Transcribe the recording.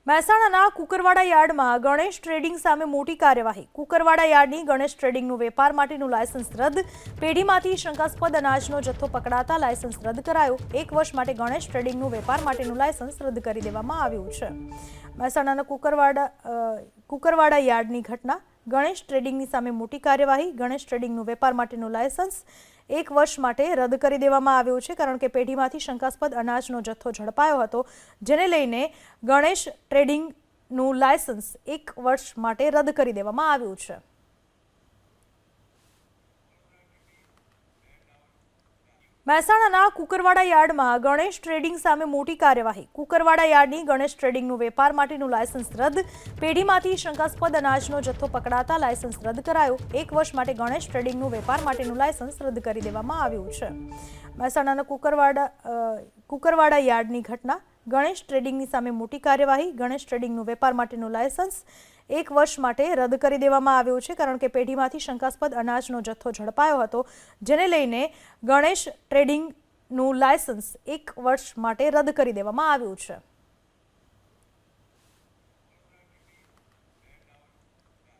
મહેસાણાના કુકરવાડા યાર્ડમાં ગણેશ ટ્રેડિંગ સામે મોટી કાર્યવાહી। કુકરવાડા યાર્ડની ગણેશ ટ્રેડિંગનું વેપાર માટેનું લાયસન્સ રદ। પેઢીમાંથી શંકાસ્પદ અનાજનો જથ્થો પકડાતા લાયસન્સ રદ કરાયું। 1 વર્ષ માટે ગણેશ ટ્રેડિંગનું વેપાર માટેનું લાયસન્સ રદ કરી દેવામાં આવ્યું છે। મહેસાણાના કુકરવાડા યાર્ડની ઘટના। ગણેશ ટ્રેડિંગની સામે મોટી કાર્યવાહી। ગણેશ ટ્રેડિંગનું વેપાર માટેનું લાયસન્સ 1 વર્ષ માટે રદ કરી દેવામાં આવ્યું છે, કારણ કે પેઢીમાંથી શંકાસ્પદ અનાજનો જથ્થો ઝડપાયો હતો, જેને લઈને ગણેશ ટ્રેડિંગનું લાયસન્સ 1 વર્ષ માટે રદ કરી દેવામાં આવ્યું છે। મહેસાણાના કુકરવાડા યાર્ડમાં ગણેશ ટ્રેડિંગ સામે મોટી કાર્યવાહી। કુકરવાડા યાર્ડની ગણેશ ટ્રેડિંગનું વેપાર માટેનું લાયસન્સ રદ। પેઢીમાંથી શંકાસ્પદ અનાજનો જથ્થો પકડાતા લાયસન્સ રદ કરાયું। 1 વર્ષ માટે ગણેશ ટ્રેડિંગનું વેપાર માટેનું લાયસન્સ રદ કરી દેવામાં આવ્યું છે। મહેસાણાના કુકરવાડા યાર્ડની ઘટના। ગણેશ ટ્રેડિંગની સામે મોટી કાર્યવાહી। ગણેશ ટ્રેડિંગનું વેપાર માટેનું લાયસન્સ 1 વર્ષ માટે રદ કરી દેવામાં આવ્યું છે, કારણ કે પેઢીમાંથી શંકાસ્પદ અનાજનો જથ્થો ઝડપાયો હતો, જેને લઈને ગણેશ ટ્રેડિંગનું લાયસન્સ 1 વર્ષ માટે રદ કરી દેવામાં આવ્યું છે।